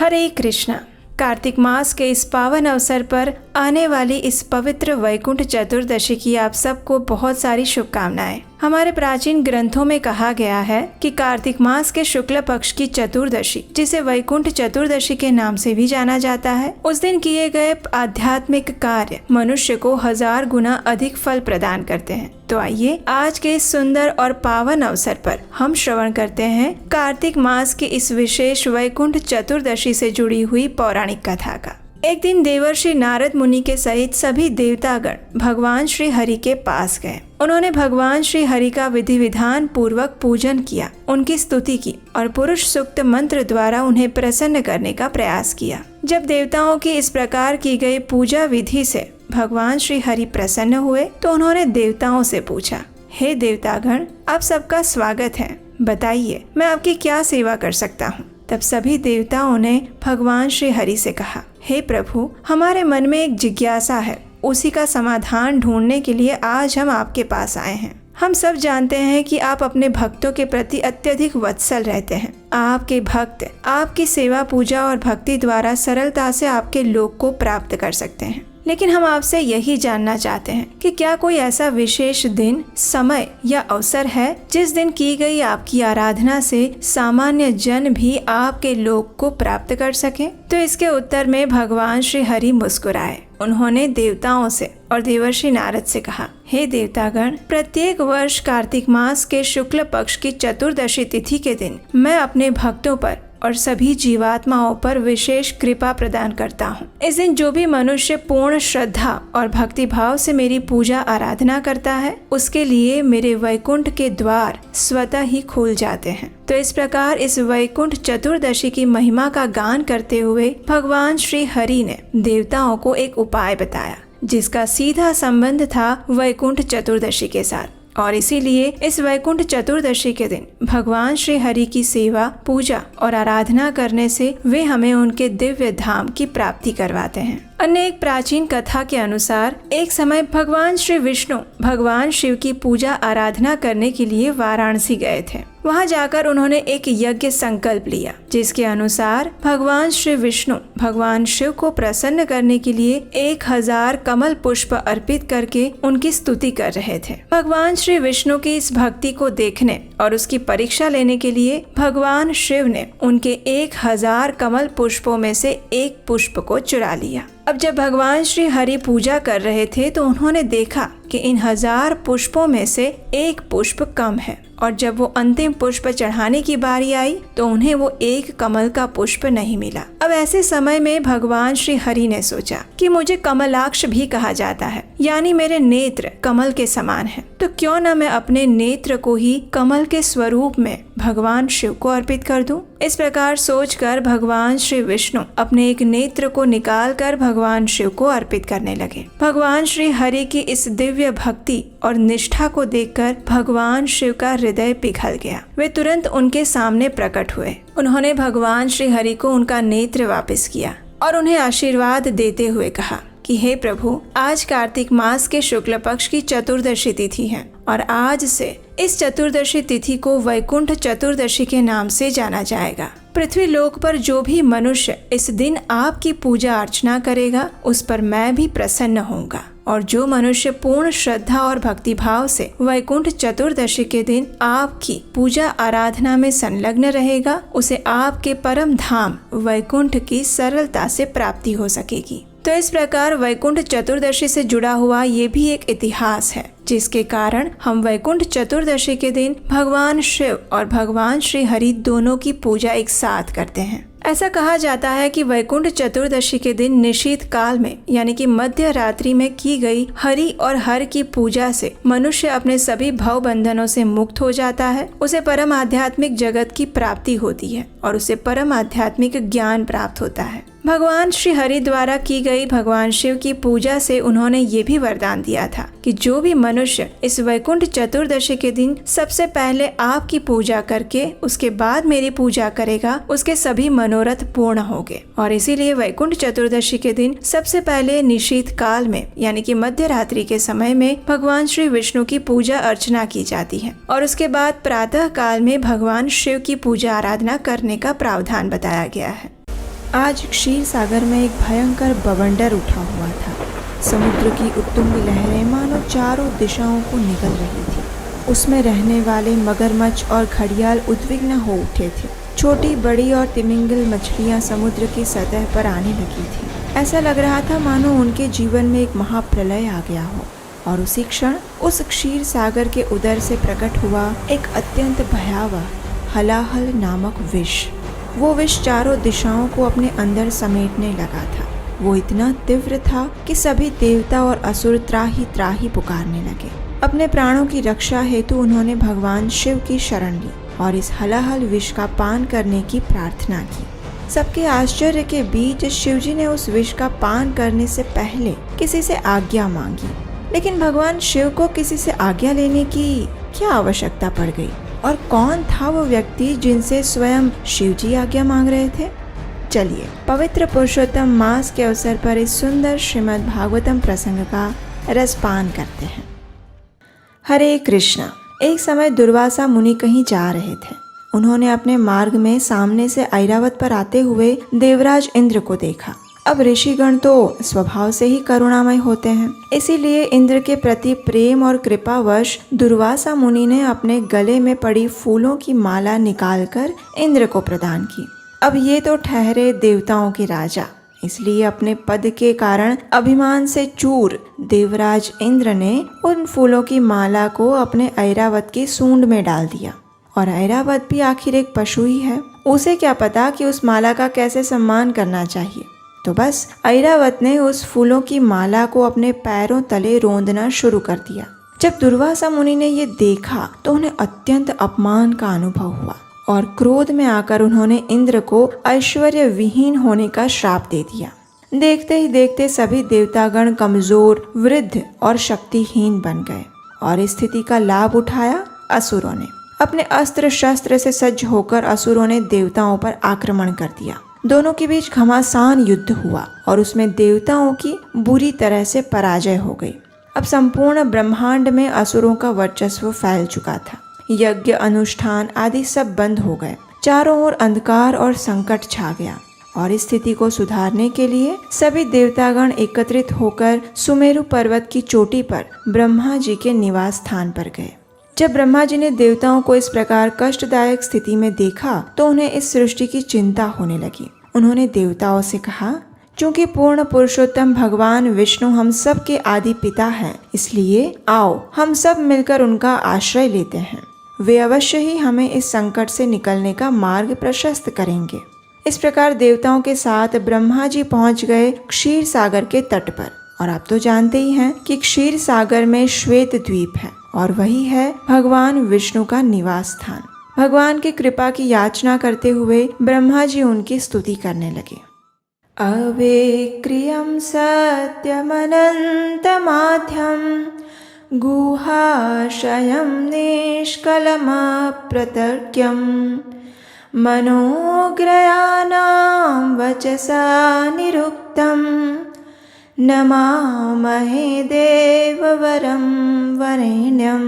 हरे कृष्णा। कार्तिक मास के इस पावन अवसर पर आने वाली इस पवित्र वैकुंठ चतुर्दशी की आप सबको बहुत सारी शुभकामनाएं। हमारे प्राचीन ग्रंथों में कहा गया है कि कार्तिक मास के शुक्ल पक्ष की चतुर्दशी, जिसे वैकुंठ चतुर्दशी के नाम से भी जाना जाता है, उस दिन किए गए आध्यात्मिक कार्य मनुष्य को 1000 गुना अधिक फल प्रदान करते हैं। तो आइए आज के इस सुंदर और पावन अवसर पर हम श्रवण करते हैं कार्तिक मास की इस विशेष वैकुंठ चतुर्दशी से जुड़ी हुई पौराणिक कथा का। एक दिन देवर्षि नारद मुनि के सहित सभी देवतागण भगवान श्री हरि के पास गए। उन्होंने भगवान श्री हरि का विधि विधान पूर्वक पूजन किया, उनकी स्तुति की और पुरुष सूक्त मंत्र द्वारा उन्हें प्रसन्न करने का प्रयास किया। जब देवताओं की इस प्रकार की गई पूजा विधि से भगवान श्री हरि प्रसन्न हुए तो उन्होंने देवताओं से पूछा, हे देवतागण, आप सबका स्वागत है, बताइए मैं आपकी क्या सेवा कर सकता हूँ। तब सभी देवताओं ने भगवान श्री हरि से कहा, हे प्रभु, हमारे मन में एक जिज्ञासा है, उसी का समाधान ढूंढने के लिए आज हम आपके पास आए हैं। हम सब जानते हैं कि आप अपने भक्तों के प्रति अत्यधिक वत्सल रहते हैं। आपके भक्त आपकी सेवा पूजा और भक्ति द्वारा सरलता से आपके लोक को प्राप्त कर सकते हैं। लेकिन हम आपसे यही जानना चाहते हैं कि क्या कोई ऐसा विशेष दिन, समय या अवसर है जिस दिन की गई आपकी आराधना से सामान्य जन भी आपके लोक को प्राप्त कर सके। तो इसके उत्तर में भगवान श्री हरि मुस्कुराए। उन्होंने देवताओं से और देवर्षि नारद से कहा, हे देवतागण, प्रत्येक वर्ष कार्तिक मास के शुक्ल पक्ष की चतुर्दशी तिथि के दिन मैं अपने भक्तों पर और सभी जीवात्माओं पर विशेष कृपा प्रदान करता हूँ। इस दिन जो भी मनुष्य पूर्ण श्रद्धा और भक्ति भाव से मेरी पूजा आराधना करता है, उसके लिए मेरे वैकुंठ के द्वार स्वतः ही खुल जाते हैं। तो इस प्रकार इस वैकुंठ चतुर्दशी की महिमा का गान करते हुए भगवान श्री हरि ने देवताओं को एक उपाय बताया, जिसका सीधा संबंध था वैकुंठ चतुर्दशी के साथ। और इसीलिए इस वैकुंठ चतुर्दशी के दिन भगवान श्री हरि की सेवा, पूजा और आराधना करने से वे हमें उनके दिव्य धाम की प्राप्ति करवाते हैं। अन्य एक प्राचीन कथा के अनुसार एक समय भगवान श्री विष्णु भगवान शिव की पूजा आराधना करने के लिए वाराणसी गए थे। वहां जाकर उन्होंने एक यज्ञ संकल्प लिया, जिसके अनुसार भगवान श्री विष्णु भगवान शिव को प्रसन्न करने के लिए 1000 कमल पुष्प अर्पित करके उनकी स्तुति कर रहे थे। भगवान श्री विष्णु की इस भक्ति को देखने और उसकी परीक्षा लेने के लिए भगवान शिव ने उनके 1000 कमल पुष्पों में से एक पुष्प को चुरा लिया। अब जब भगवान श्री हरि पूजा कर रहे थे तो उन्होंने देखा कि इन 1000 पुष्पों में से एक पुष्प कम है, और जब वो अंतिम पुष्प चढ़ाने की बारी आई तो उन्हें वो एक कमल का पुष्प नहीं मिला। अब ऐसे समय में भगवान श्री हरि ने सोचा कि मुझे कमलाक्ष भी कहा जाता है, यानी मेरे नेत्र कमल के समान हैं, तो क्यों न मैं अपने नेत्र को ही कमल के स्वरूप में भगवान शिव को अर्पित कर दूं। इस प्रकार सोचकर भगवान श्री विष्णु अपने एक नेत्र को निकाल कर भगवान शिव को अर्पित करने लगे। भगवान श्री हरि की इस दिव्य भक्ति और निष्ठा को देखकर भगवान शिव का हृदय पिघल गया। वे तुरंत उनके सामने प्रकट हुए। उन्होंने भगवान श्री हरि को उनका नेत्र वापस किया और उन्हें आशीर्वाद देते हुए कहा कि हे प्रभु, आज कार्तिक मास के शुक्ल पक्ष की चतुर्दशी तिथि है और आज से इस चतुर्दशी तिथि को वैकुंठ चतुर्दशी के नाम से जाना जाएगा। पृथ्वी लोक पर जो भी मनुष्य इस दिन आपकी पूजा अर्चना करेगा, उस पर मैं भी प्रसन्न होऊंगा, और जो मनुष्य पूर्ण श्रद्धा और भक्ति भाव से वैकुंठ चतुर्दशी के दिन आपकी पूजा आराधना में संलग्न रहेगा, उसे आपके परम धाम वैकुंठ की सरलता से प्राप्ति हो सकेगी। तो इस प्रकार वैकुंठ चतुर्दशी से जुड़ा हुआ ये भी एक इतिहास है, जिसके कारण हम वैकुंठ चतुर्दशी के दिन भगवान शिव और भगवान श्री हरि दोनों की पूजा एक साथ करते हैं। ऐसा कहा जाता है कि वैकुंठ चतुर्दशी के दिन निशीथ काल में, यानी कि मध्य रात्रि में की गई हरि और हर की पूजा से मनुष्य अपने सभी भव बंधनों से मुक्त हो जाता है। उसे परम आध्यात्मिक जगत की प्राप्ति होती है और उसे परम आध्यात्मिक ज्ञान प्राप्त होता है। भगवान श्री हरि द्वारा की गई भगवान शिव की पूजा से उन्होंने ये भी वरदान दिया था कि जो भी मनुष्य इस वैकुंठ चतुर्दशी के दिन सबसे पहले आपकी पूजा करके उसके बाद मेरी पूजा करेगा, उसके सभी मनोरथ पूर्ण होंगे। और इसीलिए वैकुंठ चतुर्दशी के दिन सबसे पहले निशीथ काल में, यानी कि मध्य रात्रि के समय में भगवान श्री विष्णु की पूजा अर्चना की जाती है, और उसके बाद प्रातः काल में भगवान शिव की पूजा आराधना करने का प्रावधान बताया गया है। आज क्षीर सागर में एक भयंकर बवंडर उठा हुआ था। समुद्र की उत्तुंग लहरें मानो चारों दिशाओं को निगल रही थी। उसमें रहने वाले मगरमच्छ और घड़ियाल उद्विग्न हो उठे थे। छोटी बड़ी और तिमिंगल मछलियां समुद्र की सतह पर आने लगी थी। ऐसा लग रहा था मानो उनके जीवन में एक महाप्रलय आ गया हो। और उसी क्षण उस क्षीर सागर के उदर से प्रकट हुआ एक अत्यंत भयावह हलाहल नामक विष। वो विष चारों दिशाओं को अपने अंदर समेटने लगा था। वो इतना तीव्र था कि सभी देवता और असुर त्राही त्राही पुकारने लगे। अपने प्राणों की रक्षा हेतु उन्होंने भगवान शिव की शरण ली और इस हलाहल विष का पान करने की प्रार्थना की। सबके आश्चर्य के बीच शिवजी ने उस विष का पान करने से पहले किसी से आज्ञा मांगी। लेकिन भगवान शिव को किसी से आज्ञा लेने की क्या आवश्यकता पड़ गई? और कौन था वो व्यक्ति जिनसे स्वयं शिवजी आज्ञा मांग रहे थे? चलिए पवित्र पुरुषोत्तम मास के अवसर पर इस सुंदर श्रीमद् भागवतम प्रसंग का रसपान करते हैं। हरे कृष्णा। एक समय दुर्वासा मुनि कहीं जा रहे थे। उन्होंने अपने मार्ग में सामने से ऐरावत पर आते हुए देवराज इंद्र को देखा। अब ऋषिगण तो स्वभाव से ही करुणामय होते हैं, इसीलिए इंद्र के प्रति प्रेम और कृपावश दुर्वासा मुनि ने अपने गले में पड़ी फूलों की माला निकालकर इंद्र को प्रदान की। अब ये तो ठहरे देवताओं के राजा, इसलिए अपने पद के कारण अभिमान से चूर देवराज इंद्र ने उन फूलों की माला को अपने ऐरावत की सूंड में डाल दिया। और ऐरावत भी आखिर एक पशु ही है, उसे क्या पता कि उस माला का कैसे सम्मान करना चाहिए। तो बस ऐरावत ने उस फूलों की माला को अपने पैरों तले रोंदना शुरू कर दिया। जब दुर्वासा मुनि ने ये देखा तो उन्हें अत्यंत अपमान का अनुभव हुआ और क्रोध में आकर उन्होंने इंद्र को ऐश्वर्य विहीन होने का श्राप दे दिया। देखते ही देखते सभी देवतागण कमजोर, वृद्ध और शक्तिहीन बन गए और इस स्थिति का लाभ उठाया असुरों ने। अपने अस्त्र शस्त्र से सज्ज होकर असुरों ने देवताओं पर आक्रमण कर दिया। दोनों के बीच घमासान युद्ध हुआ और उसमें देवताओं की बुरी तरह से पराजय हो गई। अब संपूर्ण ब्रह्मांड में असुरों का वर्चस्व फैल चुका था। यज्ञ, अनुष्ठान आदि सब बंद हो गए। चारों ओर अंधकार और संकट छा गया और इस स्थिति को सुधारने के लिए सभी देवतागण एकत्रित होकर सुमेरु पर्वत की चोटी पर ब्रह्मा जी के निवास स्थान पर गए। जब ब्रह्मा जी ने देवताओं को इस प्रकार कष्टदायक स्थिति में देखा तो उन्हें इस सृष्टि की चिंता होने लगी। उन्होंने देवताओं से कहा, चूंकि पूर्ण पुरुषोत्तम भगवान विष्णु हम सब के आदि पिता हैं, इसलिए आओ हम सब मिलकर उनका आश्रय लेते हैं। वे अवश्य ही हमें इस संकट से निकलने का मार्ग प्रशस्त करेंगे। इस प्रकार देवताओं के साथ ब्रह्मा जी पहुंच गए क्षीर सागर के तट पर। और आप तो जानते ही हैं कि क्षीर सागर में श्वेत द्वीप है और वही है भगवान विष्णु का निवास स्थान। भगवान की कृपा की याचना करते हुए ब्रह्मा जी उनकी स्तुति करने लगे। अवेक्रियं सत्यमनन्तमाध्यं गुहाशयं निष्कलमप्रतर्क्यं मनोग्रयाणां वचसा निरुक्तं नमामहे देववरं वरेण्यम।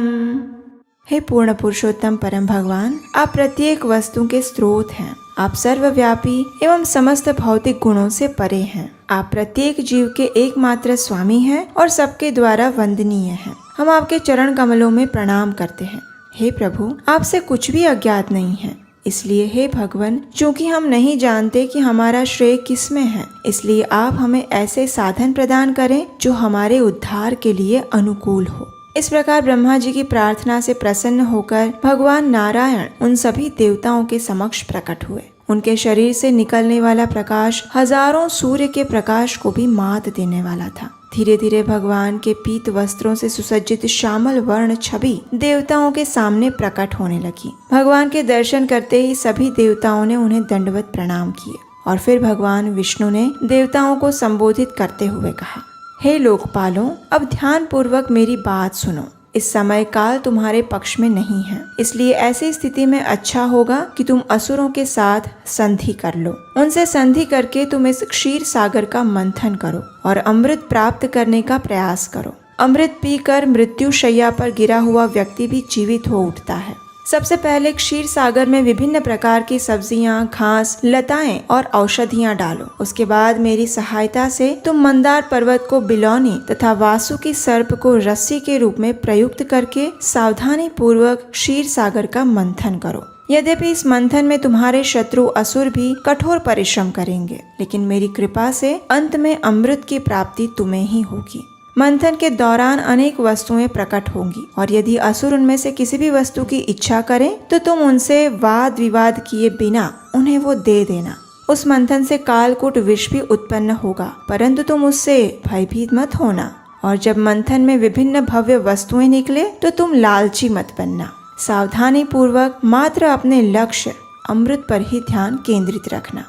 हे पूर्ण पुरुषोत्तम परम भगवान, आप प्रत्येक वस्तु के स्रोत हैं। आप सर्वव्यापी एवं समस्त भौतिक गुणों से परे हैं। आप प्रत्येक जीव के एकमात्र स्वामी हैं और सबके द्वारा वंदनीय हैं। हम आपके चरण कमलों में प्रणाम करते हैं। हे प्रभु, आपसे कुछ भी अज्ञात नहीं है, इसलिए हे भगवान, चूंकि हम नहीं जानते कि हमारा श्रेय किसमें है, इसलिए आप हमें ऐसे साधन प्रदान करें जो हमारे उद्धार के लिए अनुकूल हो। इस प्रकार ब्रह्मा जी की प्रार्थना से प्रसन्न होकर भगवान नारायण उन सभी देवताओं के समक्ष प्रकट हुए। उनके शरीर से निकलने वाला प्रकाश हजारों सूर्य के प्रकाश को भी मात देने वाला था। धीरे धीरे भगवान के पीत वस्त्रों से सुसज्जित श्यामल वर्ण छवि देवताओं के सामने प्रकट होने लगी। भगवान के दर्शन करते ही सभी देवताओं ने उन्हें दंडवत प्रणाम किए और फिर भगवान विष्णु ने देवताओं को संबोधित करते हुए कहा, हे लोकपालों, अब ध्यान पूर्वक मेरी बात सुनो। इस समय काल तुम्हारे पक्ष में नहीं है, इसलिए ऐसी स्थिति में अच्छा होगा कि तुम असुरों के साथ संधि कर लो। उनसे संधि करके तुम इस क्षीर सागर का मंथन करो और अमृत प्राप्त करने का प्रयास करो। अमृत पीकर मृत्यु शैया पर गिरा हुआ व्यक्ति भी जीवित हो उठता है। सबसे पहले क्षीर सागर में विभिन्न प्रकार की सब्जियां, घास, लताएं और औषधियां डालो। उसके बाद मेरी सहायता से तुम मंदार पर्वत को बिलौनी तथा वासुकी सर्प को रस्सी के रूप में प्रयुक्त करके सावधानी पूर्वक क्षीर सागर का मंथन करो। यद्यपि इस मंथन में तुम्हारे शत्रु असुर भी कठोर परिश्रम करेंगे, लेकिन मेरी कृपा से अंत में अमृत की प्राप्ति तुम्हें ही होगी। मंथन के दौरान अनेक वस्तुएं प्रकट होंगी और यदि असुर उनमें से किसी भी वस्तु की इच्छा करें तो तुम उनसे वाद विवाद किए बिना उन्हें वो दे देना। उस मंथन से कालकूट विष भी उत्पन्न होगा, परंतु तुम उससे भयभीत मत होना। और जब मंथन में विभिन्न भव्य वस्तुएं निकले तो तुम लालची मत बनना। सावधानी पूर्वक मात्र अपने लक्ष्य अमृत पर ही ध्यान केंद्रित रखना।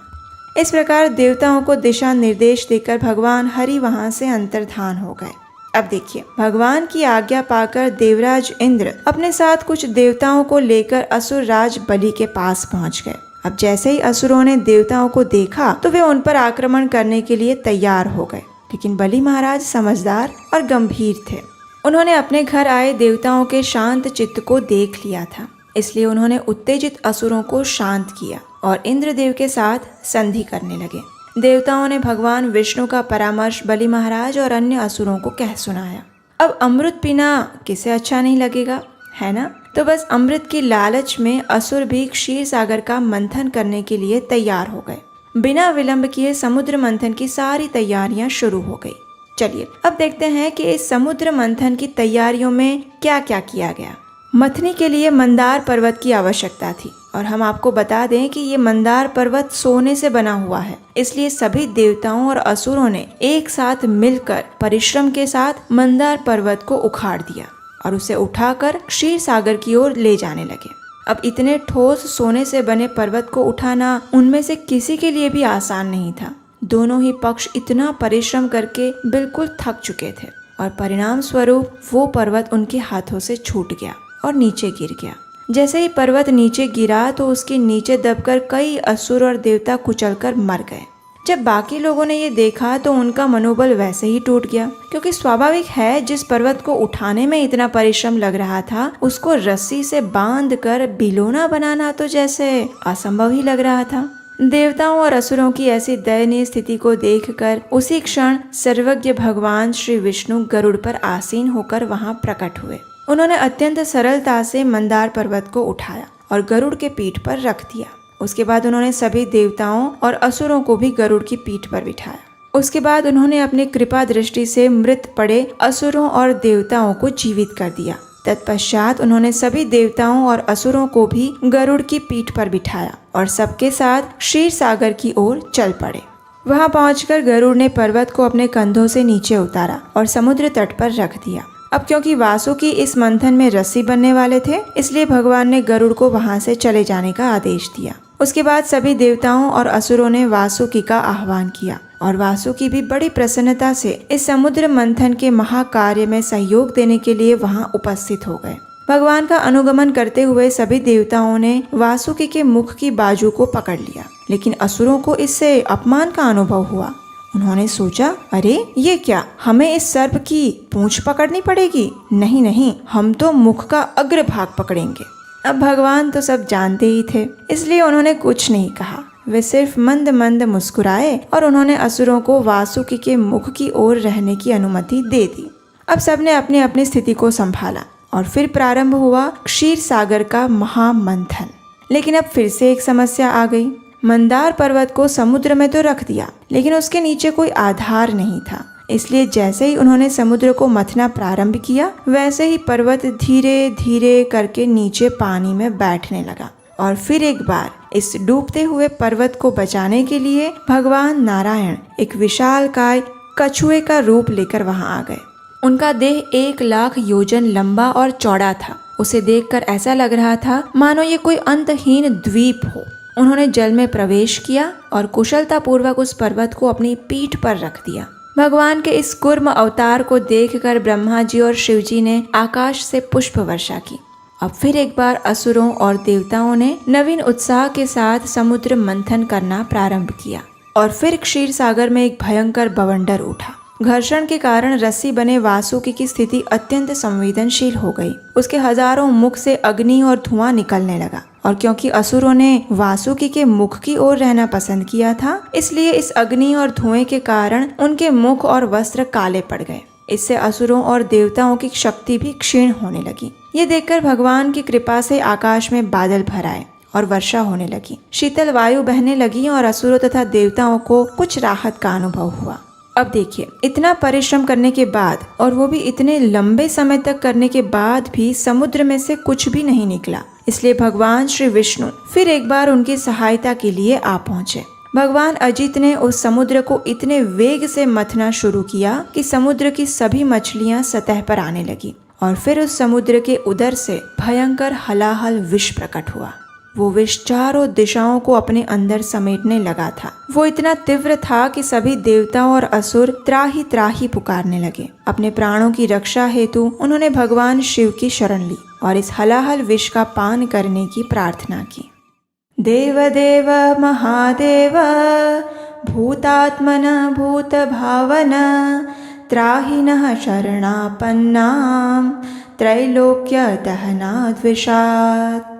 इस प्रकार देवताओं को दिशा निर्देश देकर भगवान हरि वहां से अंतर्धान हो गए। अब देखिए, भगवान की आज्ञा पाकर देवराज इंद्र अपने साथ कुछ देवताओं को लेकर असुर राज बलि के पास पहुंच गए। अब जैसे ही असुरों ने देवताओं को देखा तो वे उन पर आक्रमण करने के लिए तैयार हो गए, लेकिन बलि महाराज समझदार और गंभीर थे। उन्होंने अपने घर आए देवताओं के शांत चित्त को देख लिया था, इसलिए उन्होंने उत्तेजित असुरों को शांत किया और इंद्रदेव के साथ संधि करने लगे। देवताओं ने भगवान विष्णु का परामर्श बलि महाराज और अन्य असुरों को कह सुनाया। अब अमृत पीना किसे अच्छा नहीं लगेगा, है ना? तो बस अमृत की लालच में असुर भी क्षीर सागर का मंथन करने के लिए तैयार हो गए। बिना विलंब किए समुद्र मंथन की सारी तैयारियां शुरू हो गई। चलिए अब देखते हैं कि इस समुद्र मंथन की तैयारियों में क्या क्या किया गया। मथनी के लिए मंदार पर्वत की आवश्यकता थी और हम आपको बता दें कि ये मंदार पर्वत सोने से बना हुआ है, इसलिए सभी देवताओं और असुरों ने एक साथ मिलकर परिश्रम के साथ मंदार पर्वत को उखाड़ दिया और उसे उठाकर क्षीर सागर की ओर ले जाने लगे। अब इतने ठोस सोने से बने पर्वत को उठाना उनमें से किसी के लिए भी आसान नहीं था। दोनों ही पक्ष इतना परिश्रम करके बिल्कुल थक चुके थे और परिणाम स्वरूप वो पर्वत उनके हाथों से छूट गया और नीचे गिर गया। जैसे ही पर्वत नीचे गिरा तो उसके नीचे दबकर कई असुर और देवता कुचलकर मर गए। जब बाकी लोगों ने ये देखा तो उनका मनोबल वैसे ही टूट गया, क्योंकि स्वाभाविक है जिस पर्वत को उठाने में इतना परिश्रम लग रहा था उसको रस्सी से बांध कर बिलोना बनाना तो जैसे असंभव ही लग रहा था। देवताओं और असुरों की ऐसी दयनीय स्थिति को देखकर उसी क्षण सर्वज्ञ भगवान श्री विष्णु गरुड़ पर आसीन होकर वहां प्रकट हुए। उन्होंने अत्यंत सरलता से मंदार पर्वत को उठाया और गरुड़ के पीठ पर रख दिया। उसके बाद उन्होंने सभी देवताओं और असुरों को भी गरुड़ की पीठ पर बिठाया। उसके बाद उन्होंने अपनी कृपा दृष्टि से मृत पड़े असुरों और देवताओं को जीवित कर दिया। तत्पश्चात उन्होंने सभी देवताओं और असुरों को भी गरुड़ की पीठ पर बिठाया और सबके साथ क्षीर सागर की ओर चल पड़े। वहां पहुंचकर गरुड़ ने पर्वत को अपने कंधों से नीचे उतारा और समुद्र तट पर रख दिया। अब क्योंकि वासुकी इस मंथन में रस्सी बनने वाले थे, इसलिए भगवान ने गरुड़ को वहां से चले जाने का आदेश दिया। उसके बाद सभी देवताओं और असुरों ने वासुकी का आह्वान किया और वासुकी भी बड़ी प्रसन्नता से इस समुद्र मंथन के महाकार्य में सहयोग देने के लिए वहां उपस्थित हो गए। भगवान का अनुगमन करते हुए सभी देवताओं ने वासुकी के मुख की बाजू को पकड़ लिया, लेकिन असुरों को इससे अपमान का अनुभव हुआ। उन्होंने सोचा, अरे ये क्या, हमें इस सर्प की पूंछ पकड़नी पड़ेगी? नहीं नहीं, हम तो मुख का अग्रभाग पकड़ेंगे। अब भगवान तो सब जानते ही थे, इसलिए उन्होंने कुछ नहीं कहा। वे सिर्फ मंद मंद मुस्कुराए और उन्होंने असुरों को वासुकी के मुख की ओर रहने की अनुमति दे दी। अब सबने अपनी अपनी स्थिति को संभाला और फिर प्रारंभ हुआ क्षीर सागर का महामंथन। लेकिन अब फिर से एक समस्या आ गई। मंदार पर्वत को समुद्र में तो रख दिया, लेकिन उसके नीचे कोई आधार नहीं था। इसलिए जैसे ही उन्होंने समुद्र को मथना प्रारंभ किया, वैसे ही पर्वत धीरे धीरे करके नीचे पानी में बैठने लगा। और फिर एक बार इस डूबते हुए पर्वत को बचाने के लिए भगवान नारायण एक विशालकाय कछुए का रूप लेकर वहां आ गए। उनका देह 1,00,000 योजन लंबा और चौड़ा था। उसे देखकर ऐसा लग रहा था मानो ये कोई अंतहीन द्वीप हो। उन्होंने जल में प्रवेश किया और कुशलता पूर्वक उस पर्वत को अपनी पीठ पर रख दिया। भगवान के इस कूर्म अवतार को देखकर ब्रह्मा जी और शिव जी ने आकाश से पुष्प वर्षा की। अब फिर एक बार असुरों और देवताओं ने नवीन उत्साह के साथ समुद्र मंथन करना प्रारंभ किया और फिर क्षीर सागर में एक भयंकर बवंडर उठा। घर्षण के कारण रस्सी बने वासुकी की स्थिति अत्यंत संवेदनशील हो गई। उसके हजारों मुख से अग्नि और धुआं निकलने लगा, और क्योंकि असुरों ने वासुकी के मुख की ओर रहना पसंद किया था, इसलिए इस अग्नि और धुएं के कारण उनके मुख और वस्त्र काले पड़ गए। इससे असुरों और देवताओं की शक्ति भी क्षीण होने लगी। ये देखकर भगवान की कृपा से आकाश में बादल भर आए और वर्षा होने लगी। शीतल वायु बहने लगी और असुरों तथा देवताओं को कुछ राहत का अनुभव हुआ। अब देखिए, इतना परिश्रम करने के बाद, और वो भी इतने लंबे समय तक करने के बाद भी समुद्र में से कुछ भी नहीं निकला। इसलिए भगवान श्री विष्णु फिर एक बार उनकी सहायता के लिए आ पहुँचे। भगवान अजित ने उस समुद्र को इतने वेग से मथना शुरू किया कि समुद्र की सभी मछलियां सतह पर आने लगी, और फिर उस समुद्र के उदर से भयंकर हलाहल विष प्रकट हुआ। वो विष चारों दिशाओं को अपने अंदर समेटने लगा था। वो इतना तीव्र था कि सभी देवता और असुर त्राही त्राही पुकारने लगे। अपने प्राणों की रक्षा हेतु उन्होंने भगवान शिव की शरण ली और इस हलाहल विष का पान करने की प्रार्थना की। देवदेव महादेव भूतात्मन भूत भावन त्राहिनः शरणापन्नां त्रैलोक्य दहनाद्विषात्।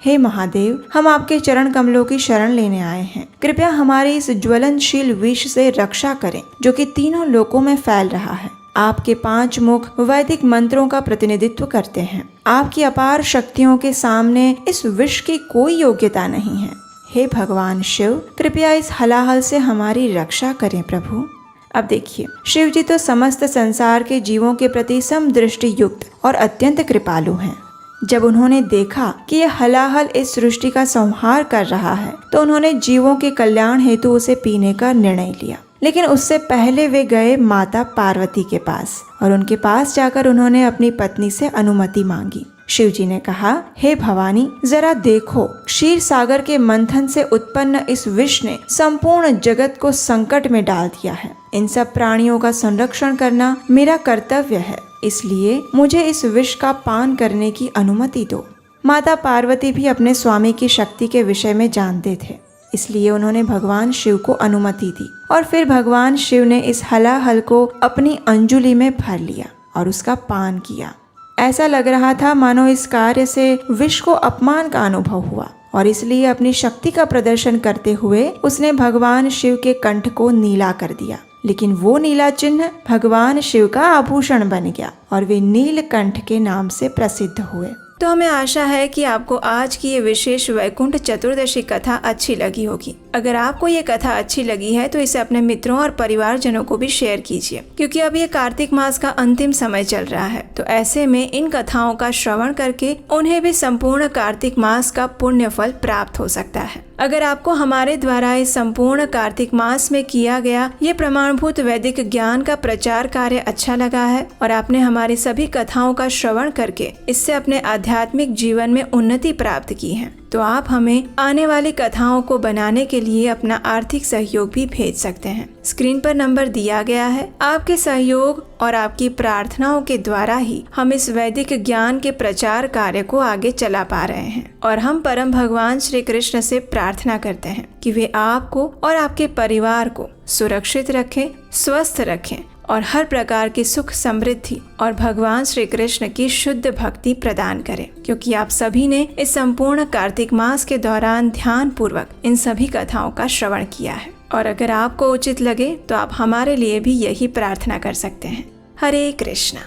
हे महादेव, हम आपके चरण कमलों की शरण लेने आए हैं। कृपया हमारी इस ज्वलनशील विष से रक्षा करें जो कि तीनों लोकों में फैल रहा है। आपके 5 मुख वैदिक मंत्रों का प्रतिनिधित्व करते हैं। आपकी अपार शक्तियों के सामने इस विष की कोई योग्यता नहीं है। हे भगवान शिव, कृपया इस हलाहल से हमारी रक्षा करें प्रभु। अब देखिए, शिव जी तो समस्त संसार के जीवों के प्रति समदृष्टि युक्त और अत्यंत कृपालु हैं। जब उन्होंने देखा कि यह हलाहल इस सृष्टि का संहार कर रहा है, तो उन्होंने जीवों के कल्याण हेतु उसे पीने का निर्णय लिया। लेकिन उससे पहले वे गए माता पार्वती के पास, और उनके पास जाकर उन्होंने अपनी पत्नी से अनुमति मांगी। शिव जी ने कहा, हे भवानी, जरा देखो, क्षीर सागर के मंथन से उत्पन्न इस विष ने संपूर्ण जगत को संकट में डाल दिया है। इन सब प्राणियों का संरक्षण करना मेरा कर्तव्य है, इसलिए मुझे इस विष का पान करने की अनुमति दो। माता पार्वती भी अपने स्वामी की शक्ति के विषय में जानते थे, इसलिए उन्होंने भगवान शिव को अनुमति दी, और फिर भगवान शिव ने इस हलाहल को अपनी अंजुलि में भर लिया और उसका पान किया। ऐसा लग रहा था मानो इस कार्य से विष को अपमान का अनुभव हुआ, और इसलिए अपनी शक्ति का प्रदर्शन करते हुए उसने भगवान शिव के कंठ को नीला कर दिया। लेकिन वो नीला चिन्ह भगवान शिव का आभूषण बन गया और वे नीलकंठ के नाम से प्रसिद्ध हुए। तो हमें आशा है कि आपको आज की ये विशेष वैकुंठ चतुर्दशी कथा अच्छी लगी होगी। अगर आपको ये कथा अच्छी लगी है तो इसे अपने मित्रों और परिवारजनों को भी शेयर कीजिए, क्योंकि अब ये कार्तिक मास का अंतिम समय चल रहा है। तो ऐसे में इन कथाओं का श्रवण करके उन्हें भी संपूर्ण कार्तिक मास का पुण्य फल प्राप्त हो सकता है। अगर आपको हमारे द्वारा इस संपूर्ण कार्तिक मास में किया गया ये प्रमाणभूत वैदिक ज्ञान का प्रचार कार्य अच्छा लगा है और आपने हमारी सभी कथाओं का श्रवण करके इससे अपने आध्यात्मिक जीवन में उन्नति प्राप्त की है, तो आप हमें आने वाली कथाओं को बनाने के लिए अपना आर्थिक सहयोग भी भेज सकते हैं। स्क्रीन पर नंबर दिया गया है। आपके सहयोग और आपकी प्रार्थनाओं के द्वारा ही हम इस वैदिक ज्ञान के प्रचार कार्य को आगे चला पा रहे हैं, और हम परम भगवान श्री कृष्ण से प्रार्थना करते हैं कि वे आपको और आपके परिवार को सुरक्षित रखें, स्वस्थ रखें और हर प्रकार की सुख समृद्धि और भगवान श्री कृष्ण की शुद्ध भक्ति प्रदान करें, क्योंकि आप सभी ने इस संपूर्ण कार्तिक मास के दौरान ध्यान पूर्वक इन सभी कथाओं का श्रवण किया है। और अगर आपको उचित लगे तो आप हमारे लिए भी यही प्रार्थना कर सकते हैं। हरे कृष्णा।